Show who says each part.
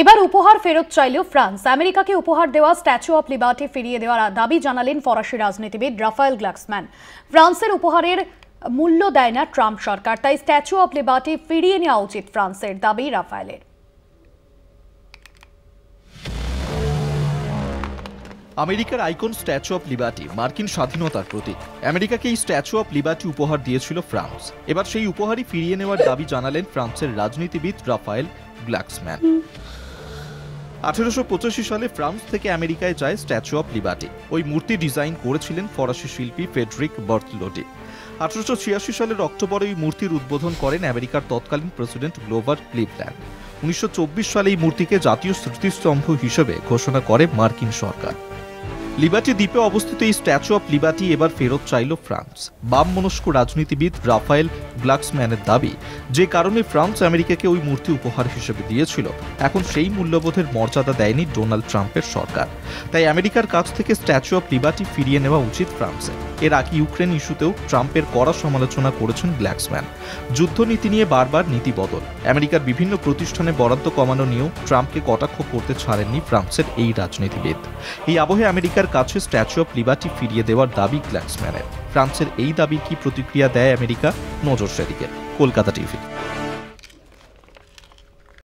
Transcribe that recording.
Speaker 1: এবার উপহার ফেরত চাইল ফ্রান্স। আমেরিকাকে উপহার দেওয়া স্ট্যাচু অফ লিবার্টি ফিরিয়ে দেওয়ার দাবি জানালেন ফরাসি রাজনীতিবিদ রাফায়েল গ্লাক্সম্যান। ফ্রান্সের উপহারের মূল্য দেয় না ট্রাম্প সরকার, তাই স্ট্যাচু অফ লিবার্টি ফিরিয়ে নেওয়া উচিত ফ্রান্সের, দাবি রাফায়েলের।
Speaker 2: আমেরিকার আইকন স্ট্যাচু অফ লিবার্টি মার্কিন স্বাধীনতার প্রতীক। আমেরিকাকে এই স্ট্যাচু অফ লিবার্টি উপহার দিয়েছিল ফ্রান্স। এবার সেই উপহারই ফিরিয়ে নেওয়ার দাবি জানালেন ফ্রান্সের রাজনীতিবিদ রাফায়েল গ্লাক্সম্যান। 1885 সালে ফ্রান্স থেকে আমেরিকায় যায় স্ট্যাচু অফ লিবার্টি। ওই মূর্তি ডিজাইন করেছিলেন ফরাসি শিল্পী ফ্রেডরিক বার্থলোটি। 1886 সালের অক্টোবরে ওই মূর্তির উদ্বোধন করেন আমেরিকার তৎকালীন প্রেসিডেন্ট গ্রোভার ক্লিভল্যান্ড। 1924 সালে এই মূর্তিকে জাতীয় স্মৃতিস্তম্ভ হিসেবে ঘোষণা করে মার্কিন সরকার। লিবার্টি দ্বীপে অবস্থিত এই স্ট্যাচু অফ লিবার্টি এবার ফেরত চাইল ফ্রান্স। বাম মনস্ক রাজনীতিবিদ রাফায়েল গ্লাক্সম্যানের দাবি, যে কারণে ফ্রান্স আমেরিকাকে ওই মূর্তি উপহার হিসেবে দিয়েছিল, এখন সেই মূল্যবোধের মর্যাদা দেয়নি ডোনাল্ড ট্রাম্পের সরকার। তাই আমেরিকার কাছ থেকে স্ট্যাচু অফ লিবার্টি ফিরিয়ে নেওয়া উচিত ফ্রান্সের। এর আগে ইউক্রেন ইস্যুতেও ট্রাম্পের কড়া সমালোচনা করেছেন গ্লাক্সম্যান। যুদ্ধনীতি নিয়ে বারবার নীতি বদল, আমেরিকার বিভিন্ন প্রতিষ্ঠানে বরাদ্দ কমানো নিয়েও ট্রাম্পকে কটাক্ষ করতে ছাড়েননি ফ্রান্সের এই রাজনীতিবিদ। এই আবহে আমেরিকার কাছে স্ট্যাচু অফ লিবার্টি ফিরিয়ে দেওয়ার দাবি গ্লাক্সম্যানের। ফ্রান্সের এই দাবির কি প্রতিক্রিয়া দেয় আমেরিকা? নজর সেদিকে। কলকাতা টিভি।